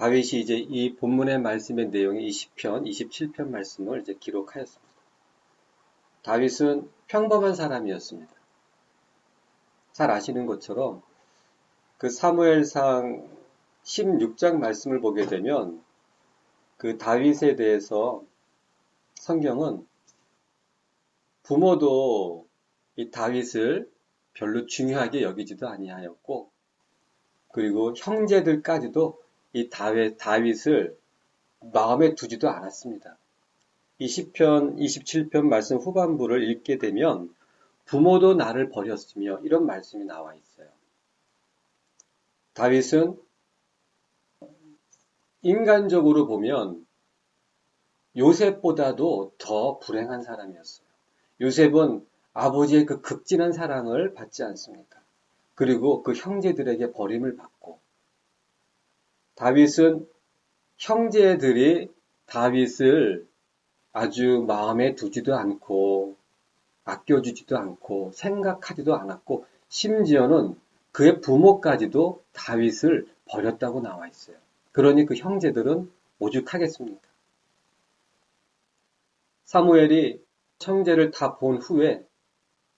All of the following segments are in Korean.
다윗이 이제 이 본문의 말씀의 내용이 20편, 27편 말씀을 이제 기록하였습니다. 다윗은 평범한 사람이었습니다. 잘 아시는 것처럼 그 사무엘상 16장 말씀을 보게 되면 그 다윗에 대해서 성경은 부모도 이 다윗을 별로 중요하게 여기지도 아니하였고, 그리고 형제들까지도 이 다윗을 마음에 두지도 않았습니다. 20편, 27편 말씀 후반부를 읽게 되면 부모도 나를 버렸으며 이런 말씀이 나와 있어요. 다윗은 인간적으로 보면 요셉보다도 더 불행한 사람이었어요. 요셉은 아버지의 그 극진한 사랑을 받지 않습니까? 그리고 그 형제들에게 버림을 받고, 다윗은 형제들이 다윗을 아주 마음에 두지도 않고 아껴주지도 않고 생각하지도 않았고, 심지어는 그의 부모까지도 다윗을 버렸다고 나와 있어요. 그러니 그 형제들은 오죽하겠습니까? 사무엘이 형제를 다 본 후에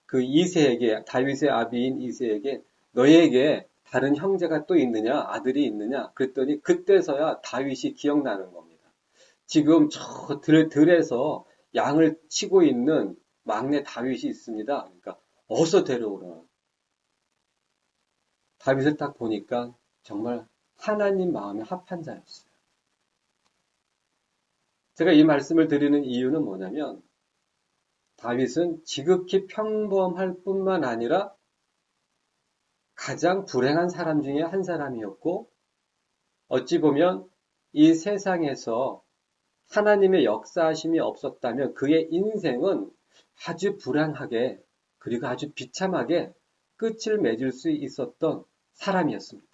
그 이새에게, 다윗의 아비인 이새에게 너에게 다른 형제가 또 있느냐, 아들이 있느냐 그랬더니 그때서야 다윗이 기억나는 겁니다. 지금 저 들에서 양을 치고 있는 막내 다윗이 있습니다. 그러니까 어서 데려오라. 다윗을 딱 보니까 정말 하나님 마음에 합한 자였어요. 제가 이 말씀을 드리는 이유는 뭐냐면, 다윗은 지극히 평범할 뿐만 아니라 가장 불행한 사람 중에 한 사람이었고, 어찌 보면 이 세상에서 하나님의 역사하심이 없었다면 그의 인생은 아주 불행하게, 그리고 아주 비참하게 끝을 맺을 수 있었던 사람이었습니다.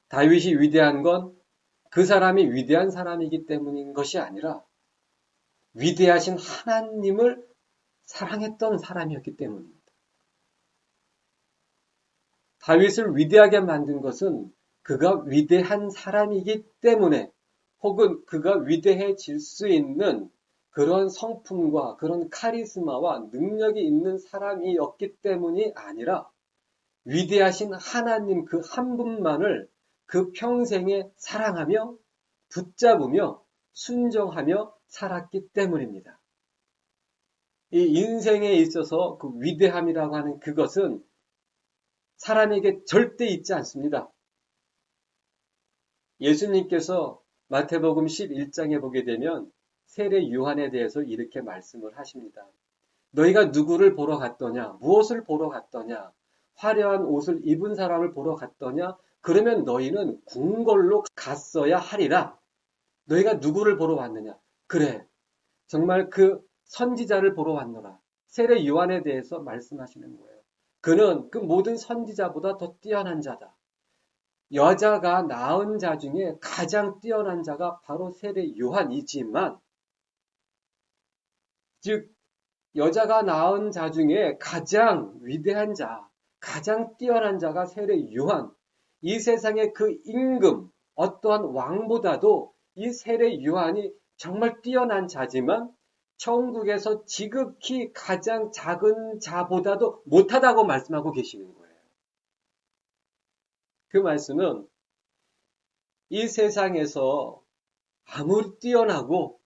다윗이 위대한 건 그 사람이 위대한 사람이기 때문인 것이 아니라 위대하신 하나님을 사랑했던 사람이었기 때문입니다. 다윗을 위대하게 만든 것은 그가 위대한 사람이기 때문에, 혹은 그가 위대해질 수 있는 그런 성품과 그런 카리스마와 능력이 있는 사람이었기 때문이 아니라 위대하신 하나님 그 한 분만을 그 평생에 사랑하며 붙잡으며 순종하며 살았기 때문입니다. 이 인생에 있어서 그 위대함이라고 하는 그것은 사람에게 절대 있지 않습니다. 예수님께서 마태복음 11장에 보게 되면 세례 요한에 대해서 이렇게 말씀을 하십니다. 너희가 누구를 보러 갔더냐? 무엇을 보러 갔더냐? 화려한 옷을 입은 사람을 보러 갔더냐? 그러면 너희는 궁궐로 갔어야 하리라. 너희가 누구를 보러 왔느냐? 그래, 정말 그 선지자를 보러 왔노라. 세례 요한에 대해서 말씀하시는 거예요. 그는 그 모든 선지자보다 더 뛰어난 자다. 여자가 낳은 자 중에 가장 뛰어난 자가 바로 세례 요한이지만, 즉 여자가 낳은 자 중에 가장 위대한 자, 가장 뛰어난 자가 세례 요한. 이 세상의 그 임금, 어떠한 왕보다도 이 세례 요한이 정말 뛰어난 자지만 천국에서 지극히 가장 작은 자보다도 못하다고 말씀하고 계시는 거예요. 그 말씀은 이 세상에서 아무리 뛰어나고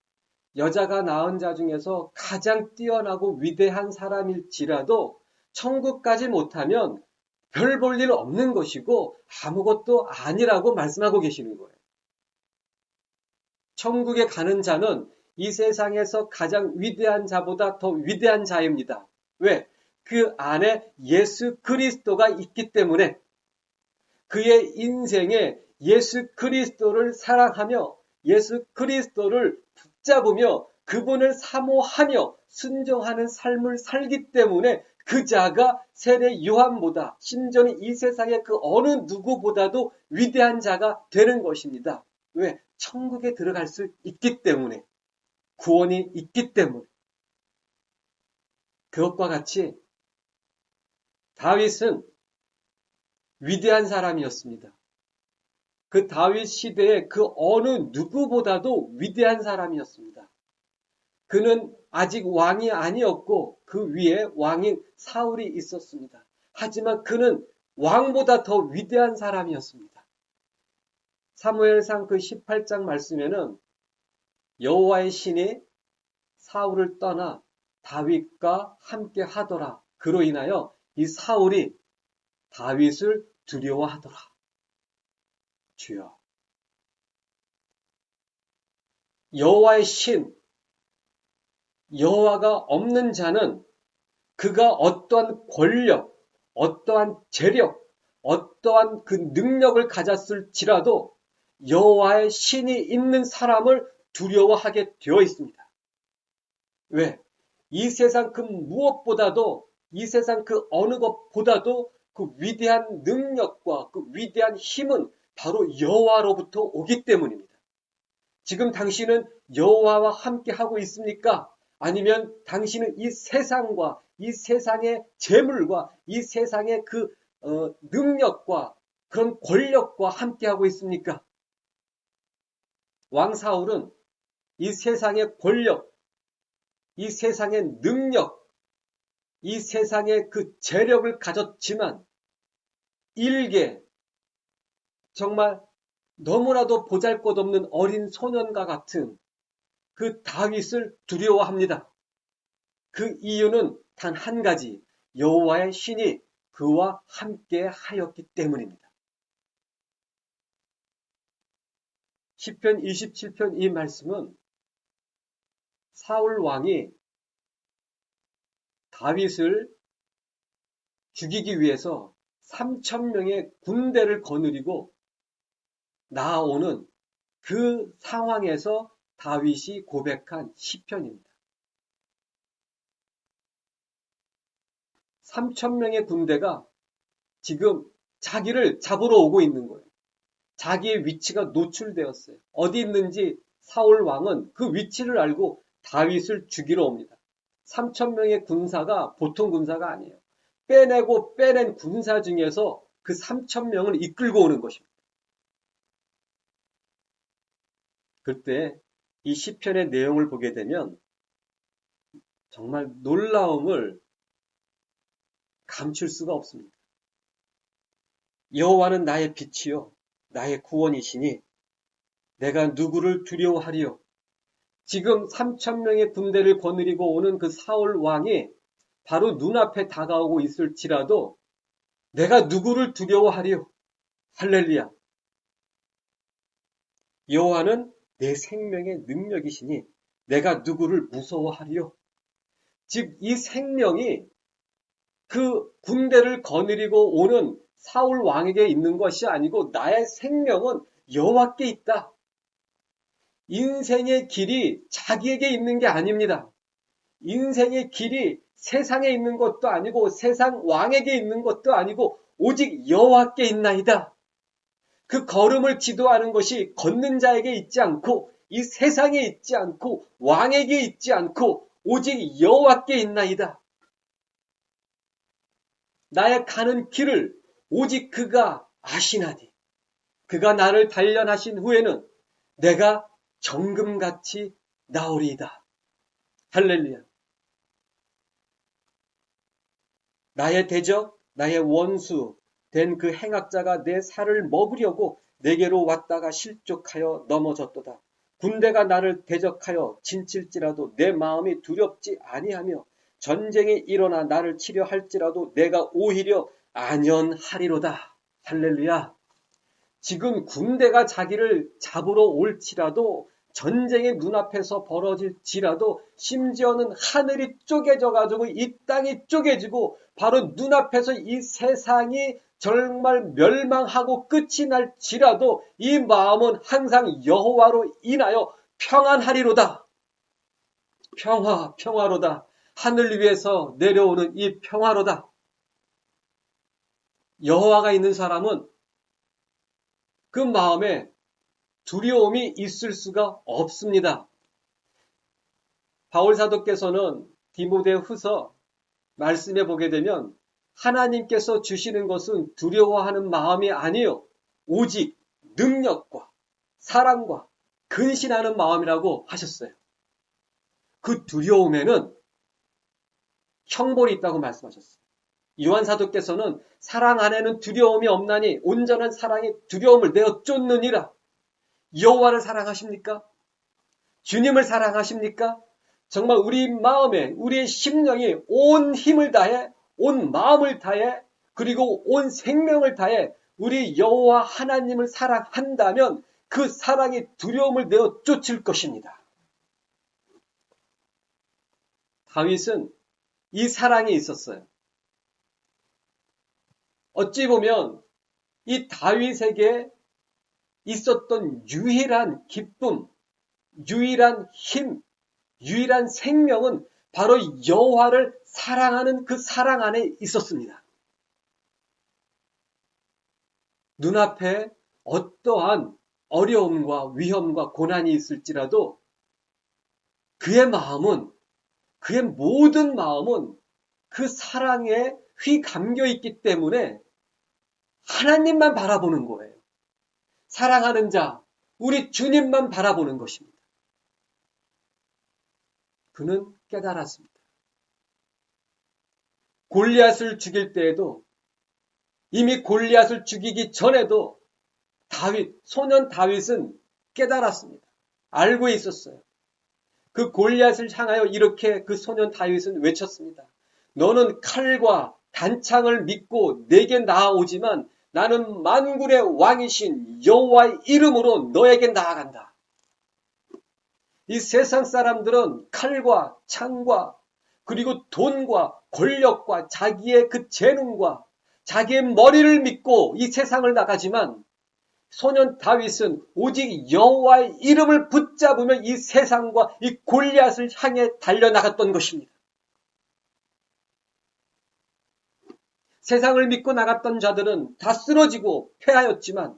여자가 낳은 자 중에서 가장 뛰어나고 위대한 사람일지라도 천국까지 못하면 별 볼 일 없는 것이고 아무것도 아니라고 말씀하고 계시는 거예요. 천국에 가는 자는 이 세상에서 가장 위대한 자보다 더 위대한 자입니다. 왜? 그 안에 예수 그리스도가 있기 때문에, 그의 인생에 예수 그리스도를 사랑하며 예수 그리스도를 붙잡으며 그분을 사모하며 순종하는 삶을 살기 때문에 그 자가 세례 요한보다, 심지어는 이 세상의 그 어느 누구보다도 위대한 자가 되는 것입니다. 왜? 천국에 들어갈 수 있기 때문에, 구원이 있기 때문에. 그것과 같이 다윗은 위대한 사람이었습니다. 그 다윗 시대에 그 어느 누구보다도 위대한 사람이었습니다. 그는 아직 왕이 아니었고 그 위에 왕인 사울이 있었습니다. 하지만 그는 왕보다 더 위대한 사람이었습니다. 사무엘상 그 18장 말씀에는 여호와의 신이 사울을 떠나 다윗과 함께 하더라. 그로 인하여 이 사울이 다윗을 두려워하더라. 주여. 여호와의 신, 여호와가 없는 자는 그가 어떠한 권력, 어떠한 재력, 어떠한 그 능력을 가졌을지라도 여호와의 신이 있는 사람을 두려워하게 되어 있습니다. 왜? 이 세상 그 무엇보다도, 이 세상 그 어느 것보다도 그 위대한 능력과 그 위대한 힘은 바로 여호와로부터 오기 때문입니다. 지금 당신은 여호와와 함께 하고 있습니까? 아니면 당신은 이 세상과 이 세상의 재물과 이 세상의 그 능력과 그런 권력과 함께 하고 있습니까? 왕 사울은 이 세상의 권력, 이 세상의 능력, 이 세상의 그 재력을 가졌지만 일개 정말 너무나도 보잘것없는 어린 소년과 같은 그 다윗을 두려워합니다. 그 이유는 단 한 가지, 여호와의 신이 그와 함께 하였기 때문입니다. 시편 27편 이 말씀은 사울 왕이 다윗을 죽이기 위해서 3,000명의 군대를 거느리고 나아오는 그 상황에서 다윗이 고백한 시편입니다. 3,000명의 군대가 지금 자기를 잡으러 오고 있는 거예요. 자기의 위치가 노출되었어요. 어디 있는지 사울 왕은 그 위치를 알고 다윗을 죽이러 옵니다. 3,000명의 군사가 보통 군사가 아니에요. 빼내고 빼낸 군사 중에서 그 3,000명을 이끌고 오는 것입니다. 그때 이 시편의 내용을 보게 되면 정말 놀라움을 감출 수가 없습니다. 여호와는 나의 빛이요 나의 구원이시니 내가 누구를 두려워하리요. 지금 3,000명의 군대를 거느리고 오는 그 사울 왕이 바로 눈앞에 다가오고 있을지라도 내가 누구를 두려워하리요. 할렐루야. 여호와는 내 생명의 능력이시니 내가 누구를 무서워하리요. 즉 이 생명이 그 군대를 거느리고 오는 사울 왕에게 있는 것이 아니고 나의 생명은 여호와께 있다. 인생의 길이 자기에게 있는 게 아닙니다. 인생의 길이 세상에 있는 것도 아니고 세상 왕에게 있는 것도 아니고 오직 여호와께 있나이다. 그 걸음을 지도하는 것이 걷는 자에게 있지 않고 이 세상에 있지 않고 왕에게 있지 않고 오직 여호와께 있나이다. 나의 가는 길을 오직 그가 아시나니 그가 나를 단련하신 후에는 내가 정금같이 나오리이다. 할렐루야. 나의 대적, 나의 원수 된 그 행악자가 내 살을 먹으려고 내게로 왔다가 실족하여 넘어졌도다. 군대가 나를 대적하여 진칠지라도 내 마음이 두렵지 아니하며 전쟁이 일어나 나를 치려 할지라도 내가 오히려 안연하리로다. 할렐루야. 지금 군대가 자기를 잡으러 올지라도 전쟁이 눈앞에서 벌어질지라도 심지어는 하늘이 쪼개져 가지고 이 땅이 쪼개지고 바로 눈앞에서 이 세상이 정말 멸망하고 끝이 날지라도 이 마음은 항상 여호와로 인하여 평안하리로다. 평화, 평화로다. 하늘 위에서 내려오는 이 평화로다. 여호와가 있는 사람은 그 마음에 두려움이 있을 수가 없습니다. 바울 사도께서는 디모데 후서 말씀해 보게 되면 하나님께서 주시는 것은 두려워하는 마음이 아니요 오직 능력과 사랑과 근신하는 마음이라고 하셨어요. 그 두려움에는 형벌이 있다고 말씀하셨어요. 요한 사도께서는 사랑 안에는 두려움이 없나니 온전한 사랑이 두려움을 내어 쫓느니라. 여호와를 사랑하십니까? 주님을 사랑하십니까? 정말 우리 마음에 우리의 심령이 온 힘을 다해 온 마음을 다해 그리고 온 생명을 다해 우리 여호와 하나님을 사랑한다면 그 사랑이 두려움을 내어 쫓을 것입니다. 다윗은 이 사랑이 있었어요. 어찌 보면 이 다윗에게 있었던 유일한 기쁨, 유일한 힘, 유일한 생명은 바로 여호와를 사랑하는 그 사랑 안에 있었습니다. 눈앞에 어떠한 어려움과 위험과 고난이 있을지라도 그의 마음은, 그의 모든 마음은 그 사랑에 휘감겨 있기 때문에 하나님만 바라보는 거예요. 사랑하는 자, 우리 주님만 바라보는 것입니다. 그는 깨달았습니다. 골리앗을 죽일 때에도 이미 골리앗을 죽이기 전에도 소년 다윗은 깨달았습니다. 알고 있었어요. 그 골리앗을 향하여 이렇게 그 소년 다윗은 외쳤습니다. 너는 칼과 단창을 믿고 내게 나아오지만 나는 만군의 왕이신 여호와의 이름으로 너에게 나아간다. 이 세상 사람들은 칼과 창과 그리고 돈과 권력과 자기의 그 재능과 자기의 머리를 믿고 이 세상을 나가지만 소년 다윗은 오직 여호와의 이름을 붙잡으며 이 세상과 이 골리앗을 향해 달려나갔던 것입니다. 세상을 믿고 나갔던 자들은 다 쓰러지고 패하였지만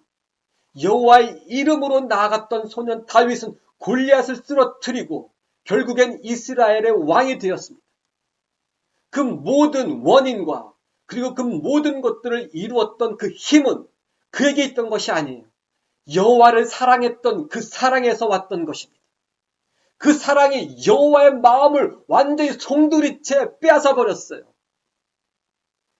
여호와의 이름으로 나아갔던 소년 다윗은 골리앗을 쓰러뜨리고 결국엔 이스라엘의 왕이 되었습니다. 그 모든 원인과 그리고 그 모든 것들을 이루었던 그 힘은 그에게 있던 것이 아니에요. 여호와를 사랑했던 그 사랑에서 왔던 것입니다. 그 사랑이 여호와의 마음을 완전히 송두리째 빼앗아 버렸어요.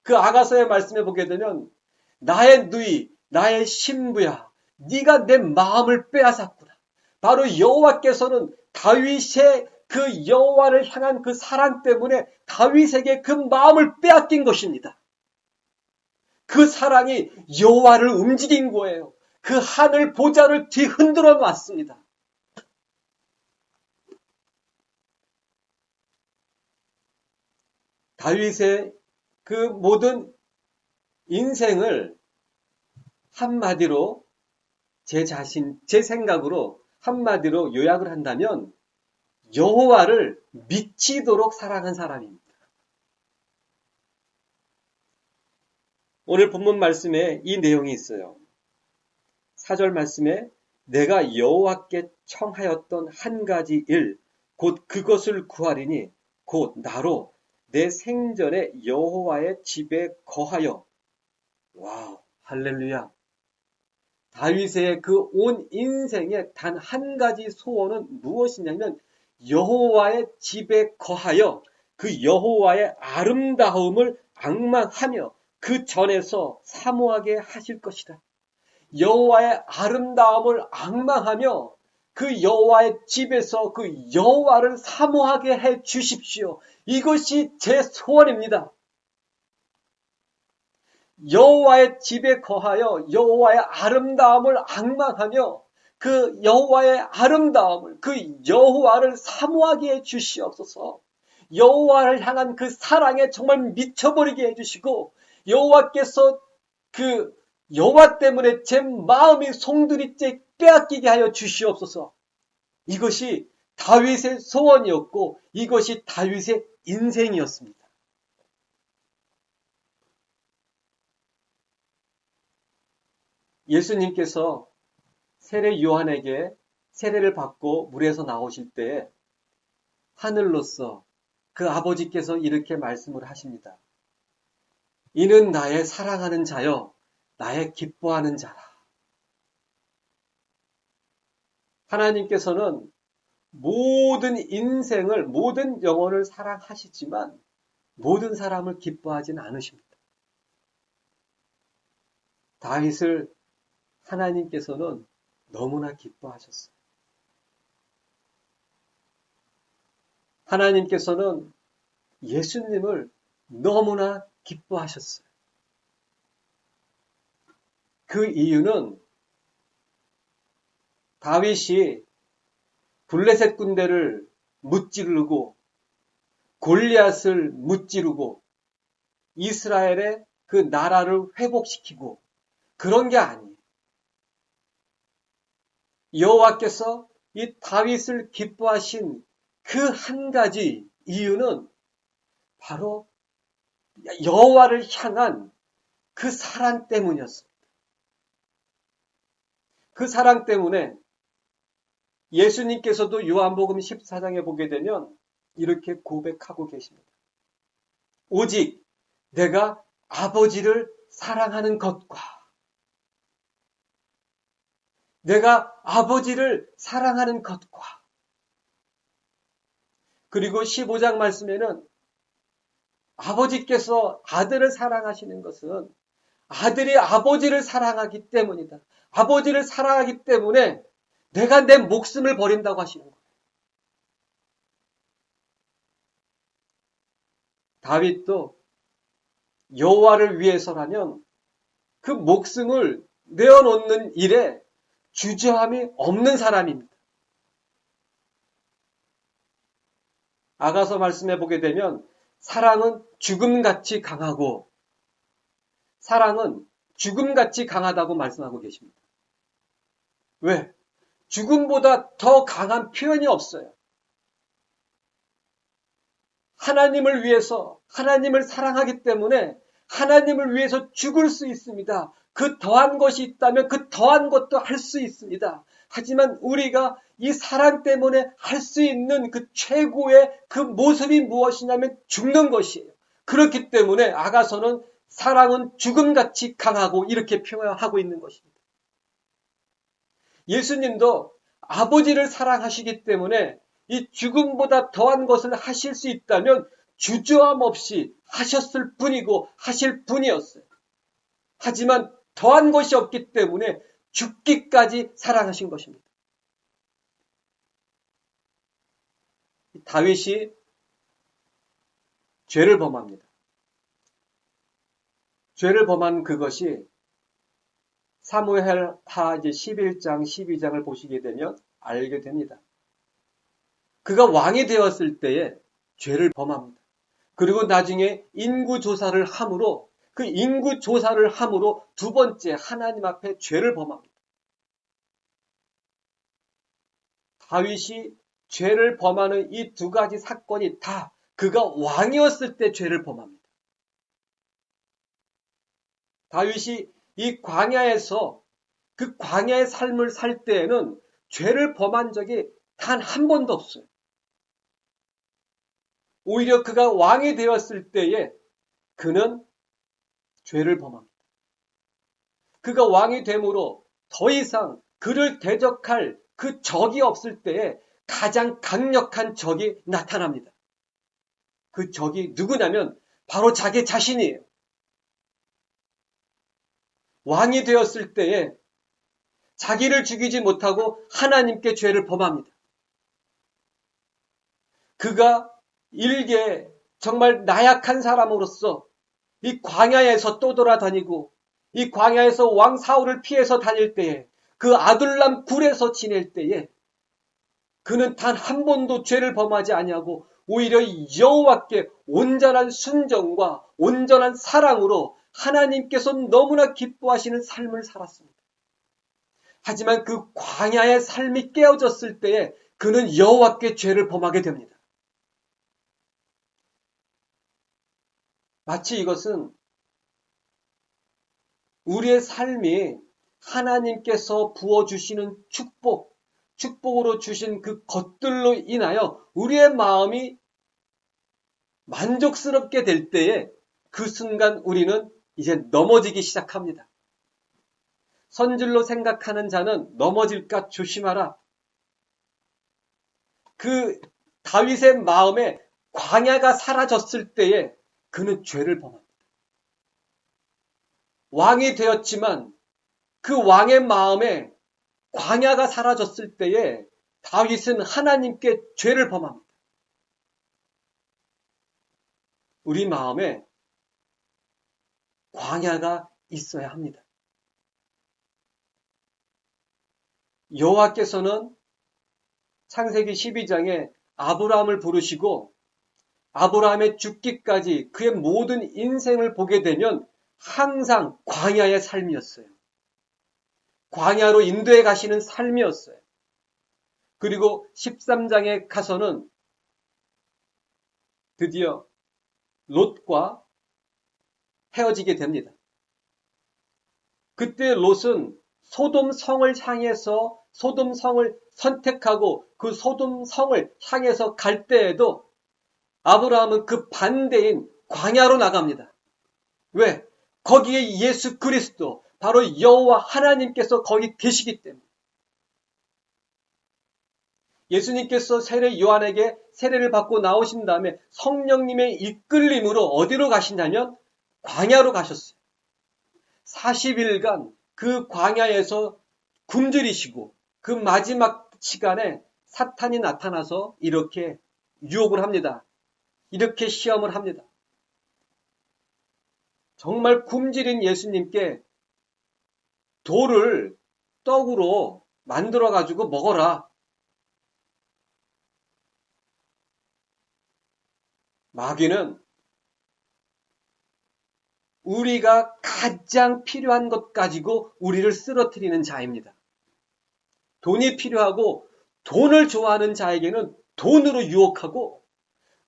그 아가서의 말씀에 보게 되면 나의 누이, 나의 신부야, 네가 내 마음을 빼앗았구나. 바로 여호와께서는 다윗의 그 여호와를 향한 그 사랑 때문에 다윗에게 그 마음을 빼앗긴 것입니다. 그 사랑이 여호와를 움직인 거예요. 그 하늘 보좌를 뒤흔들어 놨습니다. 다윗의 그 모든 인생을 한마디로 제 생각으로 한마디로 요약을 한다면 여호와를 미치도록 사랑한 사람입니다. 오늘 본문 말씀에 이 내용이 있어요. 4절 말씀에 내가 여호와께 청하였던 한 가지 일, 곧 그것을 구하리니 곧 나로 내 생전에 여호와의 집에 거하여. 와우, 할렐루야. 다윗의 그 온 인생의 단 한 가지 소원은 무엇이냐면 여호와의 집에 거하여 그 여호와의 아름다움을 앙망하며 그 전에서 사모하게 하실 것이다. 여호와의 아름다움을 앙망하며 그 여호와의 집에서 그 여호와를 사모하게 해 주십시오. 이것이 제 소원입니다. 여호와의 집에 거하여 여호와의 아름다움을 앙망하며 그 여호와의 아름다움을 그 여호와를 사모하게 해 주시옵소서. 여호와를 향한 그 사랑에 정말 미쳐버리게 해주시고 여호와께서 그 여호와 때문에 제 마음이 송두리째 빼앗기게 하여 주시옵소서. 이것이 다윗의 소원이었고 이것이 다윗의 인생이었습니다. 예수님께서 세례 요한에게 세례를 받고 물에서 나오실 때 하늘로서 그 아버지께서 이렇게 말씀을 하십니다. 이는 나의 사랑하는 자여 나의 기뻐하는 자라. 하나님께서는 모든 인생을, 모든 영혼을 사랑하시지만 모든 사람을 기뻐하지는 않으십니다. 다윗을 하나님께서는 너무나 기뻐하셨어요. 하나님께서는 예수님을 너무나 기뻐하셨어요. 그 이유는 다윗이 블레셋 군대를 무찌르고 골리앗을 무찌르고 이스라엘의 그 나라를 회복시키고 그런 게 아니에요. 여호와께서 이 다윗을 기뻐하신 그 한 가지 이유는 바로 여호와를 향한 그 사랑 때문이었습니다. 그 사랑 때문에 예수님께서도 요한복음 14장에 보게 되면 이렇게 고백하고 계십니다. 오직 내가 아버지를 사랑하는 것과 내가 아버지를 사랑하는 것과 그리고 15장 말씀에는 아버지께서 아들을 사랑하시는 것은 아들이 아버지를 사랑하기 때문이다. 아버지를 사랑하기 때문에 내가 내 목숨을 버린다고 하시는 거예요. 다윗도 여호와를 위해서라면 그 목숨을 내어놓는 일에 주저함이 없는 사람입니다. 아가서 말씀해 보게 되면 사랑은 죽음같이 강하고 사랑은 죽음같이 강하다고 말씀하고 계십니다. 왜? 죽음보다 더 강한 표현이 없어요. 하나님을 위해서, 하나님을 사랑하기 때문에 하나님을 위해서 죽을 수 있습니다. 그 더한 것이 있다면 그 더한 것도 할 수 있습니다. 하지만 우리가 이 사랑 때문에 할 수 있는 그 최고의 그 모습이 무엇이냐면 죽는 것이에요. 그렇기 때문에 아가서는 사랑은 죽음같이 강하고 이렇게 표현하고 있는 것입니다. 예수님도 아버지를 사랑하시기 때문에 이 죽음보다 더한 것을 하실 수 있다면 주저함 없이 하셨을 뿐이고 하실 분이었어요. 하지만 더한 것이 없기 때문에 죽기까지 사랑하신 것입니다. 다윗이 죄를 범합니다. 죄를 범한 그것이 사무엘하 11장, 12장을 보시게 되면 알게 됩니다. 그가 왕이 되었을 때에 죄를 범합니다. 그리고 나중에 인구조사를 함으로 그 인구조사를 함으로 두 번째 하나님 앞에 죄를 범합니다. 다윗이 죄를 범하는 이 두 가지 사건이 다 그가 왕이었을 때 죄를 범합니다. 다윗이 이 광야에서 그 광야의 삶을 살 때에는 죄를 범한 적이 단 한 번도 없어요. 오히려 그가 왕이 되었을 때에 그는 죄를 범합니다. 그가 왕이 됨으로 더 이상 그를 대적할 그 적이 없을 때에 가장 강력한 적이 나타납니다. 그 적이 누구냐면 바로 자기 자신이에요. 왕이 되었을 때에 자기를 죽이지 못하고 하나님께 죄를 범합니다. 그가 일개 정말 나약한 사람으로서 이 광야에서 떠돌아다니고 이 광야에서 왕 사울을 피해서 다닐 때에 그 아둘람 굴에서 지낼 때에 그는 단 한 번도 죄를 범하지 아니하고 오히려 여호와께 온전한 순종과 온전한 사랑으로 하나님께서 너무나 기뻐하시는 삶을 살았습니다. 하지만 그 광야의 삶이 깨어졌을 때에 그는 여호와께 죄를 범하게 됩니다. 마치 이것은 우리의 삶이 하나님께서 부어주시는 축복으로 주신 그 것들로 인하여 우리의 마음이 만족스럽게 될 때에 그 순간 우리는 이제 넘어지기 시작합니다. 선줄로 생각하는 자는 넘어질까 조심하라. 그 다윗의 마음에 광야가 사라졌을 때에 그는 죄를 범합니다. 왕이 되었지만 그 왕의 마음에 광야가 사라졌을 때에 다윗은 하나님께 죄를 범합니다. 우리 마음에 광야가 있어야 합니다. 여호와께서는 창세기 12장에 아브라함을 부르시고 아브라함의 죽기까지 그의 모든 인생을 보게 되면 항상 광야의 삶이었어요. 광야로 인도해 가시는 삶이었어요. 그리고 13장에 가서는 드디어 롯과 헤어지게 됩니다. 그때 롯은 소돔 성을 향해서 소돔 성을 선택하고 그 소돔 성을 향해서 갈 때에도 아브라함은 그 반대인 광야로 나갑니다. 왜? 거기에 예수 그리스도 바로 여호와 하나님께서 거기 계시기 때문에. 예수님께서 세례 요한에게 세례를 받고 나오신 다음에 성령님의 이끌림으로 어디로 가시냐면 광야로 가셨어요. 40일간 그 광야에서 굶주리시고 그 마지막 시간에 사탄이 나타나서 이렇게 유혹을 합니다. 이렇게 시험을 합니다. 정말 굶주린 예수님께 돌을 떡으로 만들어 가지고 먹어라. 마귀는 우리가 가장 필요한 것 가지고 우리를 쓰러뜨리는 자입니다. 돈이 필요하고 돈을 좋아하는 자에게는 돈으로 유혹하고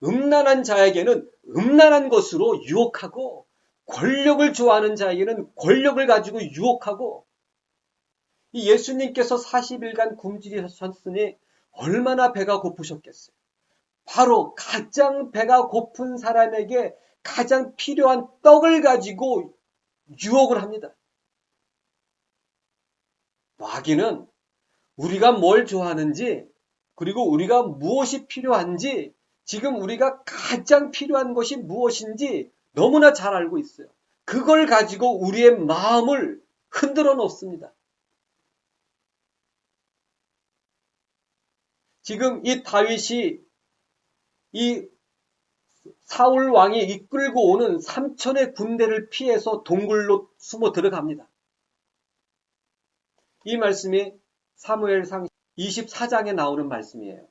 음란한 자에게는 음란한 것으로 유혹하고 권력을 좋아하는 자에게는 권력을 가지고 유혹하고 이 예수님께서 40일간 굶주리셨으니 얼마나 배가 고프셨겠어요. 바로 가장 배가 고픈 사람에게 가장 필요한 떡을 가지고 유혹을 합니다. 마귀는 우리가 뭘 좋아하는지 그리고 우리가 무엇이 필요한지 지금 우리가 가장 필요한 것이 무엇인지 너무나 잘 알고 있어요. 그걸 가지고 우리의 마음을 흔들어 놓습니다. 지금 이 다윗이 이 사울 왕이 이끌고 오는 3천의 군대를 피해서 동굴로 숨어 들어갑니다. 이 말씀이 사무엘상 24장에 나오는 말씀이에요.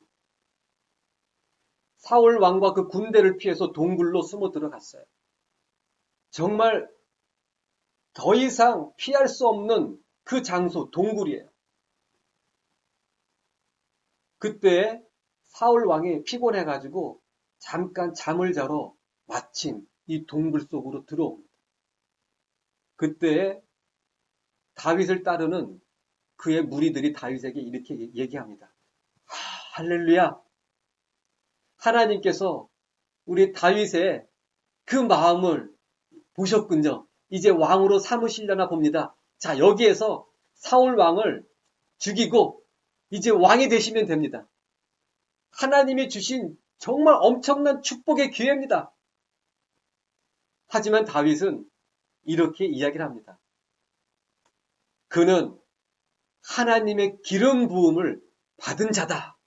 사울 왕과 그 군대를 피해서 동굴로 숨어 들어갔어요. 정말 더 이상 피할 수 없는 그 장소, 동굴이에요. 그때 사울 왕이 피곤해가지고 잠깐 잠을 자러 마침 이 동굴 속으로 들어옵니다. 그때 다윗을 따르는 그의 무리들이 다윗에게 이렇게 얘기합니다. 할렐루야! 하나님께서 우리 다윗의 그 마음을 보셨군요. 이제 왕으로 삼으시려나 봅니다. 자, 여기에서 사울 왕을 죽이고 이제 왕이 되시면 됩니다. 하나님이 주신 정말 엄청난 축복의 기회입니다. 하지만 다윗은 이렇게 이야기를 합니다. 그는 하나님의 기름 부음을 받은 자다.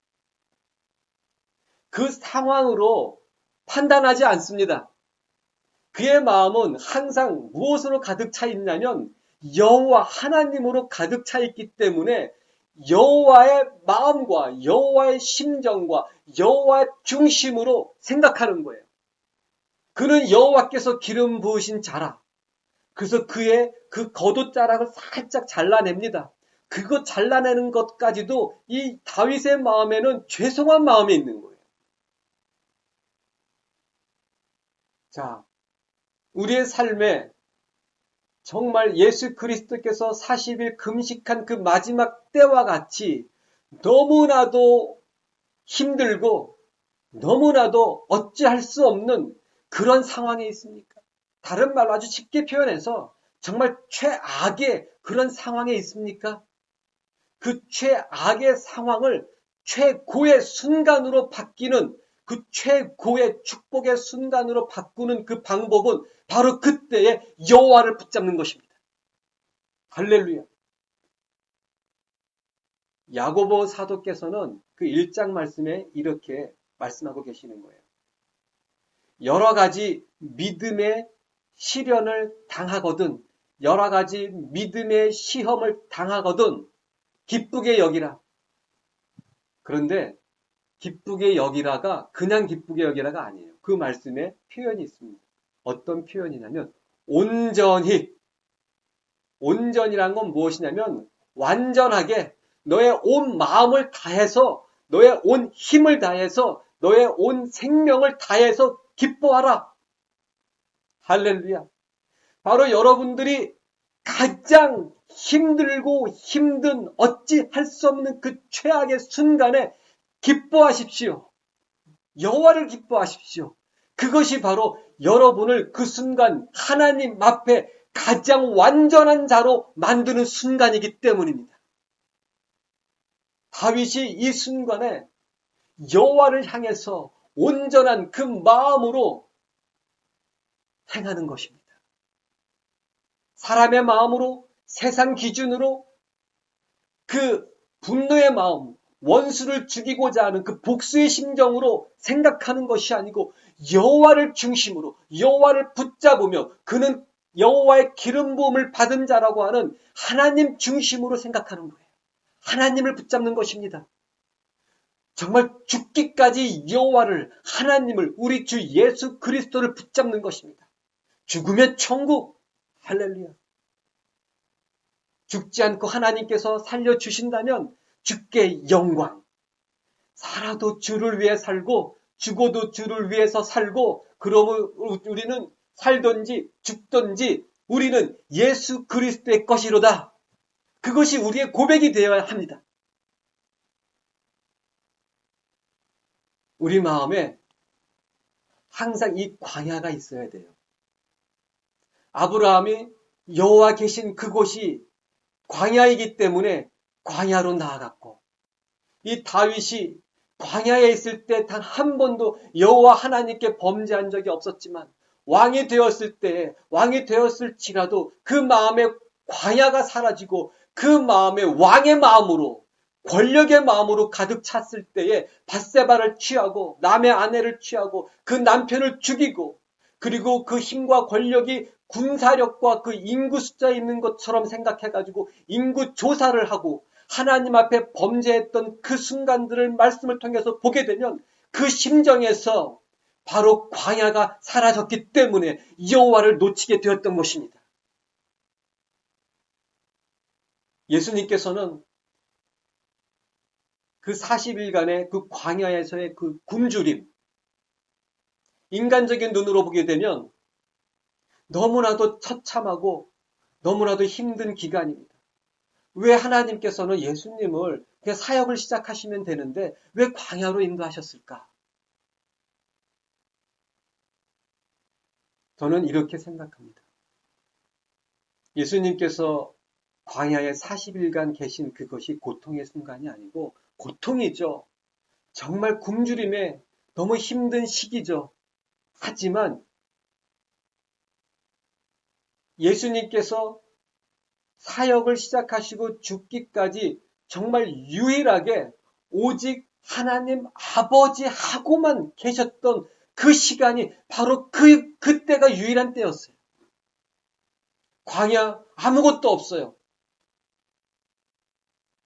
그 상황으로 판단하지 않습니다. 그의 마음은 항상 무엇으로 가득 차 있냐면 여호와 하나님으로 가득 차 있기 때문에 여호와의 마음과 여호와의 심정과 여호와의 중심으로 생각하는 거예요. 그는 여호와께서 기름 부으신 자라. 그래서 그의 그 겉옷자락을 살짝 잘라냅니다. 그거 잘라내는 것까지도 이 다윗의 마음에는 죄송한 마음이 있는 거예요. 자, 우리의 삶에 정말 예수 그리스도께서 40일 금식한 그 마지막 때와 같이 너무나도 힘들고 너무나도 어찌할 수 없는 그런 상황에 있습니까? 다른 말로 아주 쉽게 표현해서 정말 최악의 그런 상황에 있습니까? 그 최악의 상황을 최고의 순간으로 바뀌는 그 최고의 축복의 순간으로 바꾸는 그 방법은 바로 그때의 여호와를 붙잡는 것입니다. 할렐루야. 야고보 사도께서는 그 1장 말씀에 이렇게 말씀하고 계시는 거예요. 여러 가지 믿음의 시련을 당하거든, 여러 가지 믿음의 시험을 당하거든 기쁘게 여기라. 그런데 기쁘게 여기라가 그냥 기쁘게 여기라가 아니에요. 그 말씀에 표현이 있습니다. 어떤 표현이냐면 온전히. 온전이란 건 무엇이냐면 완전하게 너의 온 마음을 다해서, 너의 온 힘을 다해서, 너의 온 생명을 다해서 기뻐하라. 할렐루야. 바로 여러분들이 가장 힘들고 힘든 어찌할 수 없는 그 최악의 순간에 기뻐하십시오. 여호와를 기뻐하십시오. 그것이 바로 여러분을 그 순간 하나님 앞에 가장 완전한 자로 만드는 순간이기 때문입니다. 다윗이 이 순간에 여호와를 향해서 온전한 그 마음으로 행하는 것입니다. 사람의 마음으로, 세상 기준으로 그 분노의 마음, 원수를 죽이고자 하는 그 복수의 심정으로 생각하는 것이 아니고 여호와를 중심으로, 여호와를 붙잡으며 그는 여호와의 기름 부음을 받은 자라고 하는 하나님 중심으로 생각하는 거예요. 하나님을 붙잡는 것입니다. 정말 죽기까지 여호와를, 하나님을, 우리 주 예수 그리스도를 붙잡는 것입니다. 죽음의 천국, 할렐루야. 죽지 않고 하나님께서 살려주신다면 주께 영광. 살아도 주를 위해 살고 죽어도 주를 위해서 살고, 그러면 우리는 살든지 죽든지 우리는 예수 그리스도의 것이로다. 그것이 우리의 고백이 되어야 합니다. 우리 마음에 항상 이 광야가 있어야 돼요. 아브라함이 여호와 계신 그곳이 광야이기 때문에 광야로 나아갔고, 이 다윗이 광야에 있을 때 단 한 번도 여호와 하나님께 범죄한 적이 없었지만 왕이 되었을지라도 그 마음에 광야가 사라지고 그 마음에 왕의 마음으로, 권력의 마음으로 가득 찼을 때에 밧세바를 취하고 남의 아내를 취하고 그 남편을 죽이고, 그리고 그 힘과 권력이 군사력과 그 인구 숫자에 있는 것처럼 생각해가지고 인구 조사를 하고 하나님 앞에 범죄했던 그 순간들을 말씀을 통해서 보게 되면 그 심정에서 바로 광야가 사라졌기 때문에 여호와를 놓치게 되었던 것입니다. 예수님께서는 그 40일간의 그 광야에서의 그 굶주림, 인간적인 눈으로 보게 되면 너무나도 처참하고 너무나도 힘든 기간입니다. 왜 하나님께서는 예수님을 그냥 사역을 시작하시면 되는데 왜 광야로 인도하셨을까? 저는 이렇게 생각합니다. 예수님께서 광야에 40일간 계신 그것이 고통의 순간이 아니고, 고통이죠. 정말 굶주림에 너무 힘든 시기죠. 하지만 예수님께서 사역을 시작하시고 죽기까지 정말 유일하게 오직 하나님 아버지하고만 계셨던 그 시간이 바로 그때가 유일한 때였어요. 광야 아무것도 없어요.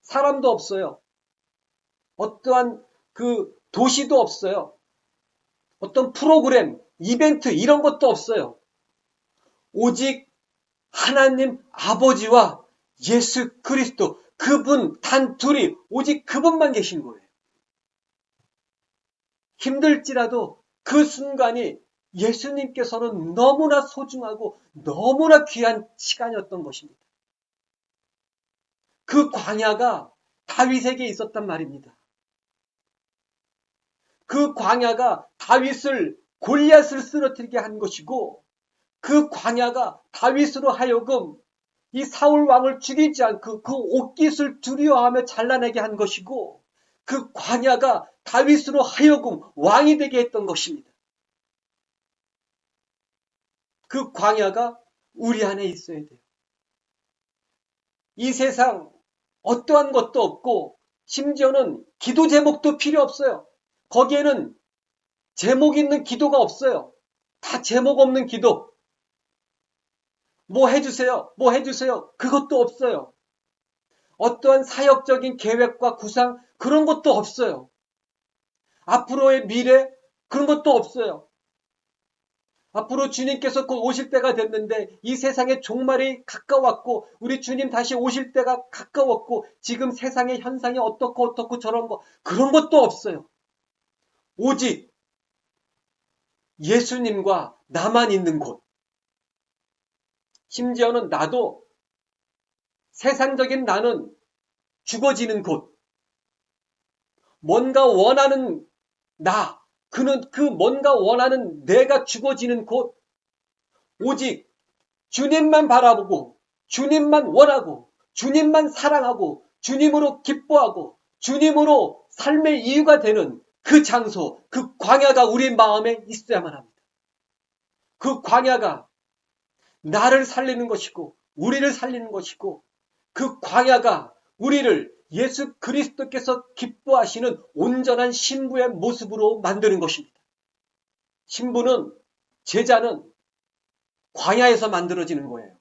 사람도 없어요. 어떠한 그 도시도 없어요. 어떤 프로그램, 이벤트 이런 것도 없어요. 오직 하나님 아버지와 예수 그리스도, 그분 단 둘이, 오직 그분만 계신 거예요. 힘들지라도 그 순간이 예수님께서는 너무나 소중하고 너무나 귀한 시간이었던 것입니다. 그 광야가 다윗에게 있었단 말입니다. 그 광야가 다윗을, 골리앗을 쓰러뜨리게 한 것이고, 그 광야가 다윗으로 하여금 이 사울 왕을 죽이지 않고 그 옷깃을 두려워하며 잘라내게 한 것이고, 그 광야가 다윗으로 하여금 왕이 되게 했던 것입니다. 그 광야가 우리 안에 있어야 돼요. 이 세상 어떠한 것도 없고 심지어는 기도 제목도 필요 없어요. 거기에는 제목 있는 기도가 없어요. 다 제목 없는 기도. 뭐 해주세요. 뭐 해주세요. 그것도 없어요. 어떠한 사역적인 계획과 구상 그런 것도 없어요. 앞으로의 미래 그런 것도 없어요. 앞으로 주님께서 곧 오실 때가 됐는데 이 세상의 종말이 가까웠고 우리 주님 다시 오실 때가 가까웠고 지금 세상의 현상이 어떻고 저런 거 그런 것도 없어요. 오직 예수님과 나만 있는 곳. 심지어는 나도 세상적인 나는 죽어지는 곳. 뭔가 원하는 나, 그는 그 뭔가 원하는 내가 죽어지는 곳. 오직 주님만 바라보고 주님만 원하고 주님만 사랑하고 주님으로 기뻐하고 주님으로 삶의 이유가 되는 그 장소, 그 광야가 우리 마음에 있어야만 합니다. 그 광야가 나를 살리는 것이고 우리를 살리는 것이고 그 광야가 우리를 예수 그리스도께서 기뻐하시는 온전한 신부의 모습으로 만드는 것입니다. 신부는 제자는 광야에서 만들어지는 거예요.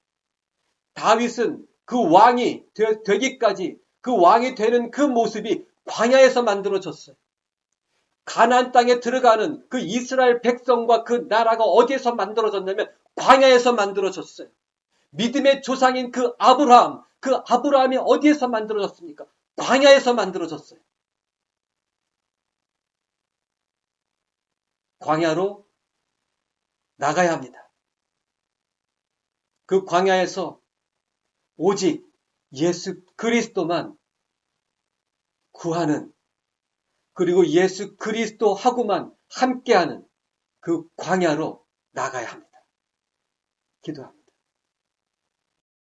다윗은 그 왕이 되기까지 그 왕이 되는 그 모습이 광야에서 만들어졌어요. 가나안 땅에 들어가는 그 이스라엘 백성과 그 나라가 어디에서 만들어졌냐면 광야에서 만들어졌어요. 믿음의 조상인 그 아브라함이 어디에서 만들어졌습니까? 광야에서 만들어졌어요. 광야로 나가야 합니다. 그 광야에서 오직 예수 그리스도만 구하는 그리고 예수 그리스도하고만 함께하는 그 광야로 나가야 합니다. 기도합니다.